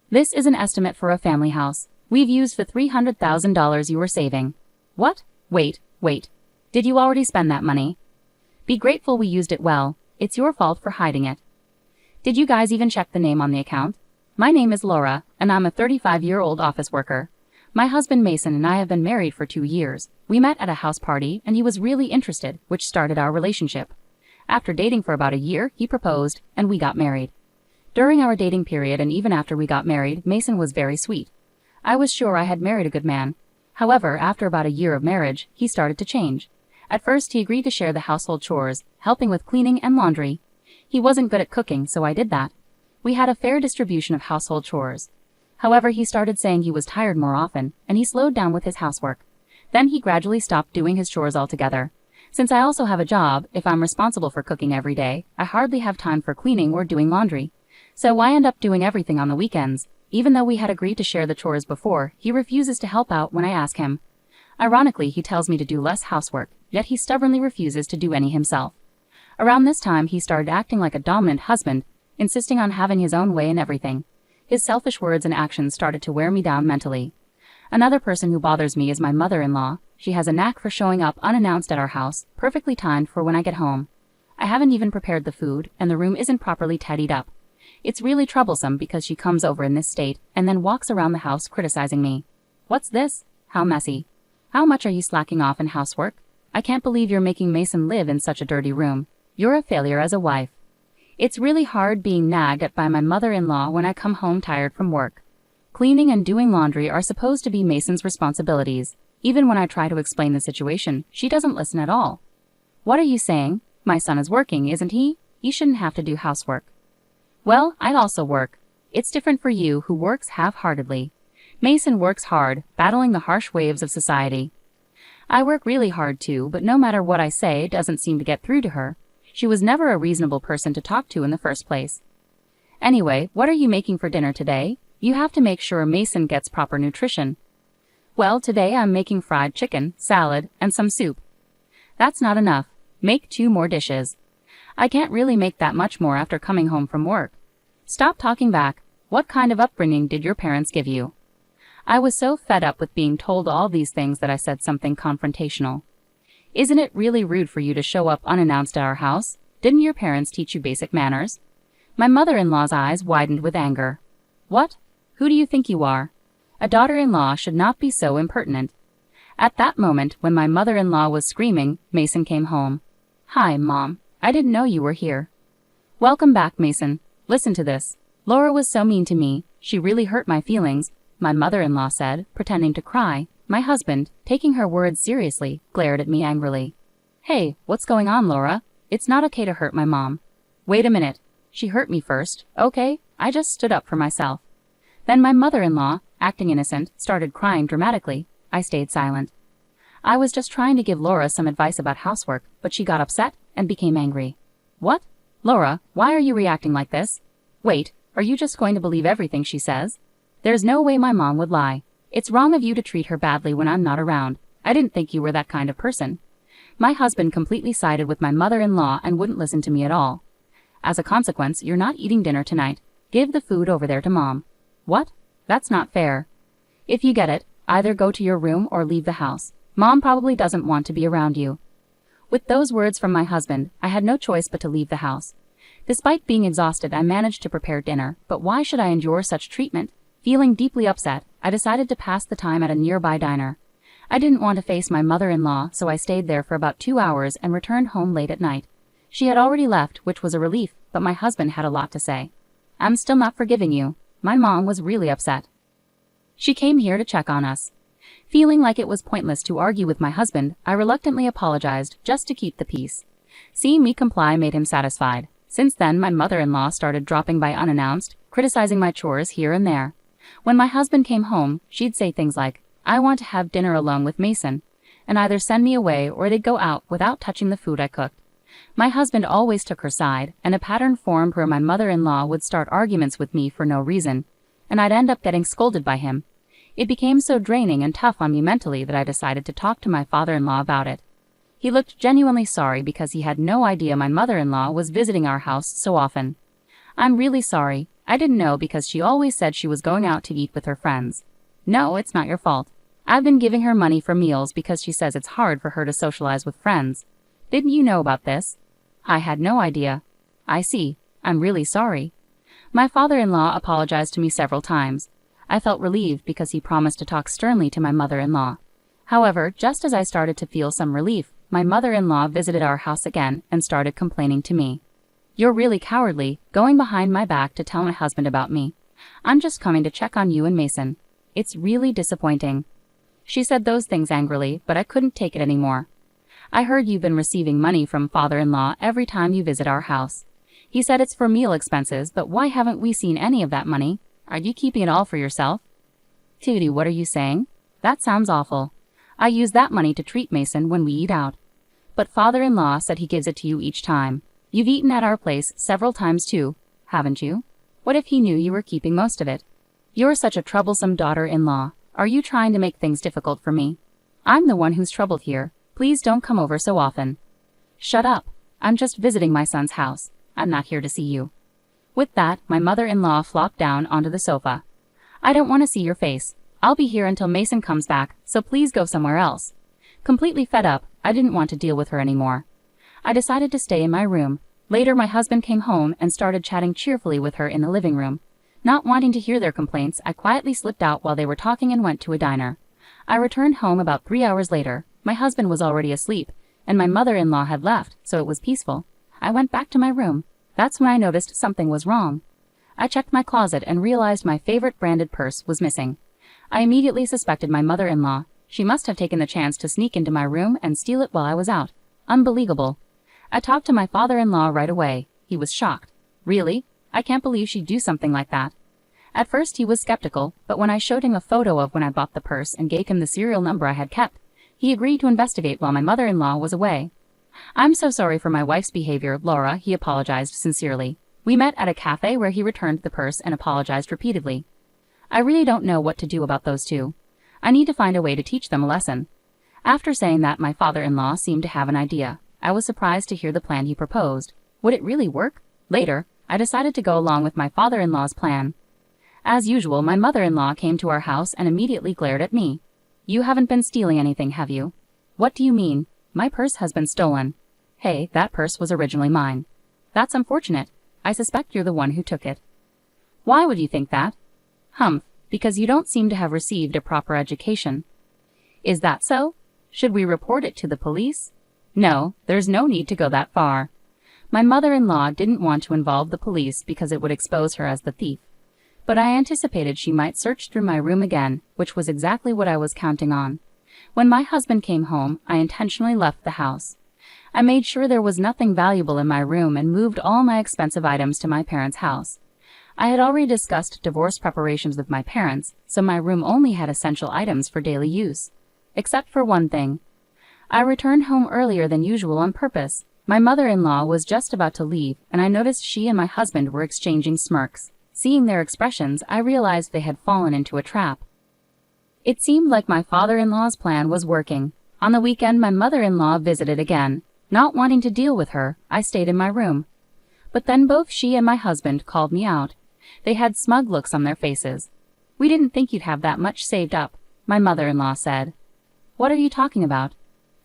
This is an estimate for a family house. We've used the $300,000 you were saving. What? Wait. Did you already spend that money? Be grateful we used it well. It's your fault for hiding it. Did you guys even check the name on the account? My name is Laura, and I'm a 35-year-old office worker. My husband Mason and I have been married for 2 years. We met at a house party, and he was really interested, which started our relationship. After dating for about a year, he proposed, and we got married. During our dating period and even after we got married, Mason was very sweet. I was sure I had married a good man. However, after about a year of marriage, he started to change. At first, he agreed to share the household chores, helping with cleaning and laundry. He wasn't good at cooking, so I did that. We had a fair distribution of household chores. However, he started saying he was tired more often, and he slowed down with his housework. Then he gradually stopped doing his chores altogether. Since I also have a job, if I'm responsible for cooking every day, I hardly have time for cleaning or doing laundry. So I end up doing everything on the weekends. Even though we had agreed to share the chores before, he refuses to help out when I ask him. Ironically, he tells me to do less housework, yet he stubbornly refuses to do any himself. Around this time, he started acting like a dominant husband, insisting on having his own way in everything. His selfish words and actions started to wear me down mentally. Another person who bothers me is my mother-in-law. She has a knack for showing up unannounced at our house, perfectly timed for when I get home. I haven't even prepared the food, and the room isn't properly tidied up. It's really troublesome because she comes over in this state and then walks around the house criticizing me. What's this? How messy. How much are you slacking off in housework? I can't believe you're making Mason live in such a dirty room. You're a failure as a wife. It's really hard being nagged at by my mother-in-law when I come home tired from work. Cleaning and doing laundry are supposed to be Mason's responsibilities. Even when I try to explain the situation, she doesn't listen at all. What are you saying? My son is working, isn't he? He shouldn't have to do housework. Well, I also work. It's different for you, who works half-heartedly. Mason works hard, battling the harsh waves of society. I work really hard too, but no matter what I say, it doesn't seem to get through to her. She was never a reasonable person to talk to in the first place. Anyway, what are you making for dinner today? You have to make sure Mason gets proper nutrition. Well, today I'm making fried chicken, salad, and some soup. That's not enough. Make 2 more dishes. I can't really make that much more after coming home from work. Stop talking back. What kind of upbringing did your parents give you? I was so fed up with being told all these things that I said something confrontational. Isn't it really rude for you to show up unannounced at our house? Didn't your parents teach you basic manners? My mother-in-law's eyes widened with anger. What? Who do you think you are? A daughter-in-law should not be so impertinent. At that moment, when my mother-in-law was screaming, Mason came home. Hi, Mom. I didn't know you were here. Welcome back, Mason. Listen to this. Laura was so mean to me. She really hurt my feelings, my mother-in-law said, pretending to cry. My husband, taking her words seriously, glared at me angrily. Hey, what's going on, Laura? It's not okay to hurt my mom. Wait a minute. She hurt me first, okay? I just stood up for myself. Then my mother-in-law, acting innocent, started crying dramatically. I stayed silent. I was just trying to give Laura some advice about housework, but she got upset and became angry. What? Laura, why are you reacting like this? Wait, are you just going to believe everything she says? There's no way my mom would lie. It's wrong of you to treat her badly when I'm not around. I didn't think you were that kind of person. My husband completely sided with my mother-in-law and wouldn't listen to me at all. As a consequence, you're not eating dinner tonight. Give the food over there to Mom. What? That's not fair. If you get it, either go to your room or leave the house. Mom probably doesn't want to be around you. With those words from my husband, I had no choice but to leave the house. Despite being exhausted, I managed to prepare dinner, but why should I endure such treatment? Feeling deeply upset, I decided to pass the time at a nearby diner. I didn't want to face my mother-in-law, so I stayed there for about 2 hours and returned home late at night. She had already left, which was a relief, but my husband had a lot to say. I'm still not forgiving you. My mom was really upset. She came here to check on us. Feeling like it was pointless to argue with my husband, I reluctantly apologized just to keep the peace. Seeing me comply made him satisfied. Since then, my mother-in-law started dropping by unannounced, criticizing my chores here and there. When my husband came home, she'd say things like, I want to have dinner alone with Mason, and either send me away or they'd go out without touching the food I cooked. My husband always took her side, and a pattern formed where my mother-in-law would start arguments with me for no reason, and I'd end up getting scolded by him. It became so draining and tough on me mentally that I decided to talk to my father-in-law about it. He looked genuinely sorry because he had no idea my mother-in-law was visiting our house so often. I'm really sorry. I didn't know because she always said she was going out to eat with her friends. No, it's not your fault. I've been giving her money for meals because she says it's hard for her to socialize with friends. Didn't you know about this? I had no idea. I see. I'm really sorry. My father-in-law apologized to me several times. I felt relieved because he promised to talk sternly to my mother-in-law. However, just as I started to feel some relief, my mother-in-law visited our house again and started complaining to me. You're really cowardly, going behind my back to tell my husband about me. I'm just coming to check on you and Mason. It's really disappointing. She said those things angrily, but I couldn't take it anymore. I heard you've been receiving money from father-in-law every time you visit our house. He said it's for meal expenses, but why haven't we seen any of that money? Are you keeping it all for yourself? Tootie, what are you saying? That sounds awful. I use that money to treat Mason when we eat out. But father-in-law said he gives it to you each time. You've eaten at our place several times too, haven't you? What if he knew you were keeping most of it? You're such a troublesome daughter-in-law. Are you trying to make things difficult for me? I'm the one who's troubled here. Please don't come over so often. Shut up. I'm just visiting my son's house. I'm not here to see you. With that, my mother-in-law flopped down onto the sofa. I don't want to see your face. I'll be here until Mason comes back, so please go somewhere else. Completely fed up, I didn't want to deal with her anymore. I decided to stay in my room. Later, my husband came home and started chatting cheerfully with her in the living room. Not wanting to hear their complaints, I quietly slipped out while they were talking and went to a diner. I returned home about 3 hours later. My husband was already asleep, and my mother-in-law had left, so it was peaceful. I went back to my room. That's when I noticed something was wrong. I checked my closet and realized my favorite branded purse was missing. I immediately suspected my mother-in-law. She must have taken the chance to sneak into my room and steal it while I was out. Unbelievable. I talked to my father-in-law right away. He was shocked. Really? I can't believe she'd do something like that. At first he was skeptical, but when I showed him a photo of when I bought the purse and gave him the serial number I had kept, he agreed to investigate while my mother-in-law was away. I'm so sorry for my wife's behavior, Laura, he apologized sincerely. We met at a cafe where he returned the purse and apologized repeatedly. I really don't know what to do about those two. I need to find a way to teach them a lesson. After saying that, my father-in-law seemed to have an idea. I was surprised to hear the plan he proposed. Would it really work? Later, I decided to go along with my father-in-law's plan. As usual, my mother-in-law came to our house and immediately glared at me. You haven't been stealing anything, have you? What do you mean? My purse has been stolen. Hey, that purse was originally mine. That's unfortunate. I suspect you're the one who took it. Why would you think that? Humph, because you don't seem to have received a proper education. Is that so? Should we report it to the police? No, there's no need to go that far. My mother-in-law didn't want to involve the police because it would expose her as the thief. But I anticipated she might search through my room again, which was exactly what I was counting on. When my husband came home, I intentionally left the house. I made sure there was nothing valuable in my room and moved all my expensive items to my parents' house. I had already discussed divorce preparations with my parents, so my room only had essential items for daily use. Except for one thing. I returned home earlier than usual on purpose. My mother-in-law was just about to leave, and I noticed she and my husband were exchanging smirks. Seeing their expressions, I realized they had fallen into a trap. It seemed like my father-in-law's plan was working. On the weekend, my mother-in-law visited again. Not wanting to deal with her, I stayed in my room. But then both she and my husband called me out. They had smug looks on their faces. We didn't think you'd have that much saved up, my mother-in-law said. What are you talking about?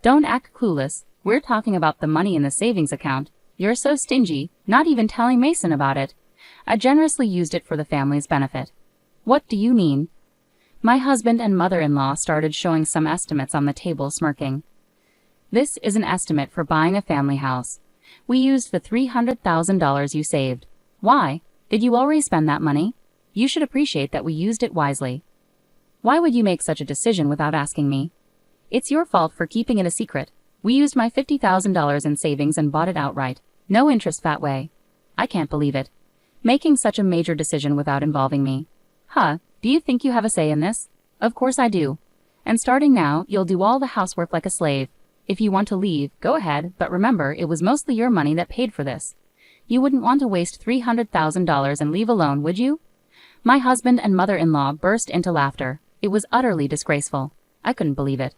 Don't act clueless. We're talking about the money in the savings account. You're so stingy, not even telling Mason about it. I generously used it for the family's benefit. What do you mean? My husband and mother-in-law started showing some estimates on the table, smirking. This is an estimate for buying a family house. We used the $300,000 you saved. Why? Did you already spend that money? You should appreciate that we used it wisely. Why would you make such a decision without asking me? It's your fault for keeping it a secret. We used my $50,000 in savings and bought it outright. No interest that way. I can't believe it. Making such a major decision without involving me. Huh, do you think you have a say in this? Of course I do. And starting now, you'll do all the housework like a slave. If you want to leave, go ahead, but remember, it was mostly your money that paid for this. You wouldn't want to waste $300,000 and leave alone, would you? My husband and mother-in-law burst into laughter. It was utterly disgraceful. I couldn't believe it.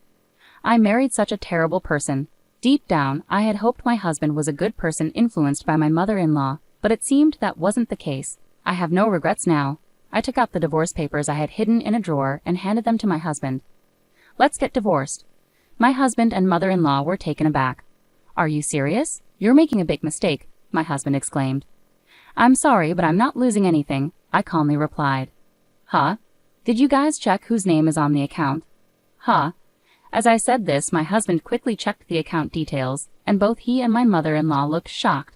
I married such a terrible person. Deep down, I had hoped my husband was a good person influenced by my mother-in-law, but it seemed that wasn't the case. I have no regrets now. I took out the divorce papers I had hidden in a drawer and handed them to my husband. Let's get divorced. My husband and mother-in-law were taken aback. Are you serious? You're making a big mistake, my husband exclaimed. I'm sorry, but I'm not losing anything, I calmly replied. Huh? Did you guys check whose name is on the account? Huh? As I said this, my husband quickly checked the account details, and both he and my mother-in-law looked shocked.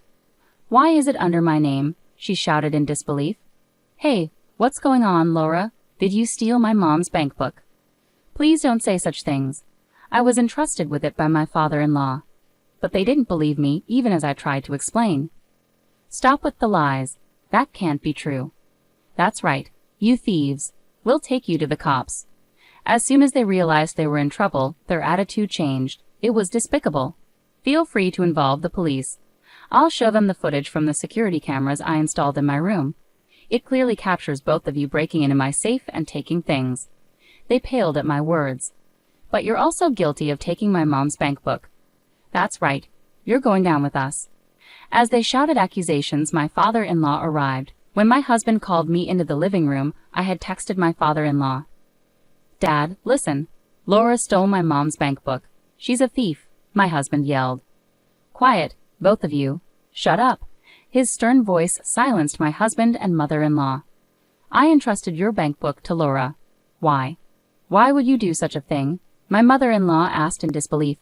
Why is it under my name? She shouted in disbelief. Hey, what's going on, Laura? Did you steal my mom's bank book? Please don't say such things. I was entrusted with it by my father-in-law. But they didn't believe me, even as I tried to explain. Stop with the lies. That can't be true. That's right, you thieves. We'll take you to the cops. As soon as they realized they were in trouble, their attitude changed. It was despicable. Feel free to involve the police. I'll show them the footage from the security cameras I installed in my room. It clearly captures both of you breaking into my safe and taking things. They paled at my words. But you're also guilty of taking my mom's bank book. That's right. You're going down with us. As they shouted accusations, my father-in-law arrived. When my husband called me into the living room, I had texted my father-in-law. Dad, listen. Laura stole my mom's bank book. She's a thief, my husband yelled. Quiet, both of you. Shut up. His stern voice silenced my husband and mother-in-law. I entrusted your bank book to Laura. Why? Why would you do such a thing? My mother-in-law asked in disbelief.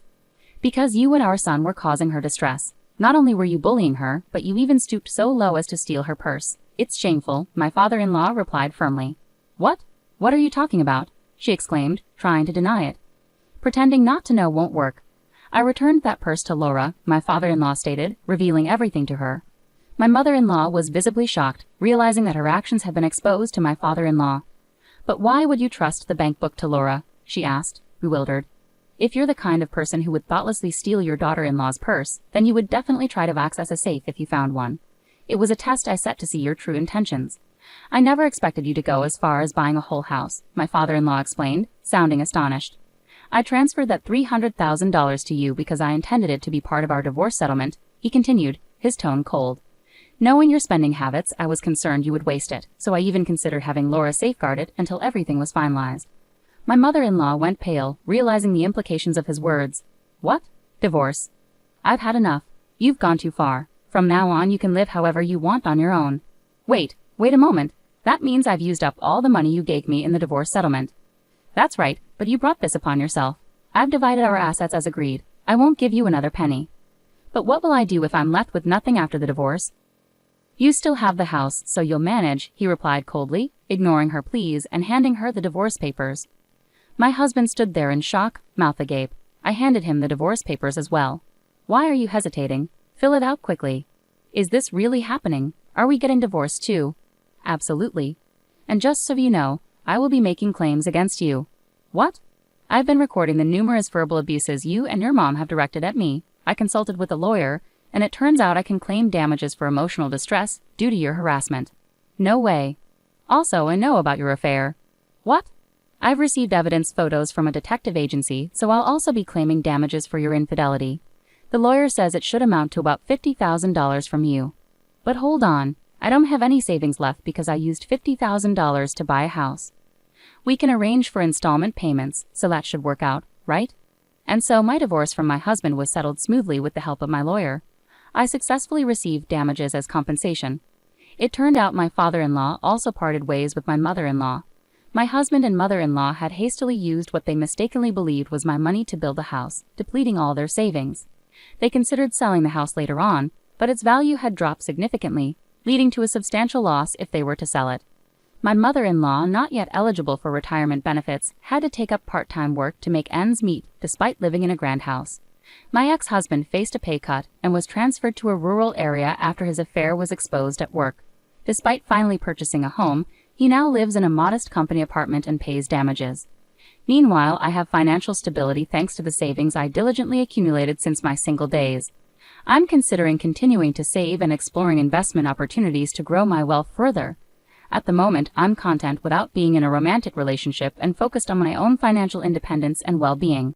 Because you and our son were causing her distress. Not only were you bullying her, but you even stooped so low as to steal her purse. It's shameful, my father-in-law replied firmly. What? What are you talking about? She exclaimed, trying to deny it. Pretending not to know won't work. I returned that purse to Laura, my father-in-law stated, revealing everything to her. My mother-in-law was visibly shocked, realizing that her actions had been exposed to my father-in-law. But why would you trust the bank book to Laura? She asked, bewildered. If you're the kind of person who would thoughtlessly steal your daughter-in-law's purse, then you would definitely try to access a safe if you found one. It was a test I set to see your true intentions. I never expected you to go as far as buying a whole house, my father-in-law explained, sounding astonished. I transferred that $300,000 to you because I intended it to be part of our divorce settlement, he continued, his tone cold. Knowing your spending habits, I was concerned you would waste it, so I even considered having Laura safeguard it until everything was finalized. My mother-in-law went pale, realizing the implications of his words. What? Divorce? I've had enough. You've gone too far. From now on you can live however you want on your own. Wait a moment. That means I've used up all the money you gave me in the divorce settlement. That's right, but you brought this upon yourself. I've divided our assets as agreed. I won't give you another penny. But what will I do if I'm left with nothing after the divorce? You still have the house, so you'll manage, he replied coldly, ignoring her pleas and handing her the divorce papers. My husband stood there in shock, mouth agape. I handed him the divorce papers as well. Why are you hesitating? Fill it out quickly. Is this really happening? Are we getting divorced too? Absolutely. And just so you know, I will be making claims against you. What? I've been recording the numerous verbal abuses you and your mom have directed at me. I consulted with a lawyer, and it turns out I can claim damages for emotional distress due to your harassment. No way. Also, I know about your affair. What? I've received evidence photos from a detective agency, so I'll also be claiming damages for your infidelity. The lawyer says it should amount to about $50,000 from you. But hold on, I don't have any savings left because I used $50,000 to buy a house. We can arrange for installment payments, so that should work out, right? And so my divorce from my husband was settled smoothly with the help of my lawyer. I successfully received damages as compensation. It turned out my father-in-law also parted ways with my mother-in-law. My husband and mother-in-law had hastily used what they mistakenly believed was my money to build a house, depleting all their savings. They considered selling the house later on, but its value had dropped significantly, leading to a substantial loss if they were to sell it. My mother-in-law, not yet eligible for retirement benefits, had to take up part-time work to make ends meet despite living in a grand house. My ex-husband faced a pay cut and was transferred to a rural area after his affair was exposed at work. Despite finally purchasing a home, he now lives in a modest company apartment and pays damages. Meanwhile, I have financial stability thanks to the savings I diligently accumulated since my single days. I'm considering continuing to save and exploring investment opportunities to grow my wealth further. At the moment, I'm content without being in a romantic relationship and focused on my own financial independence and well-being.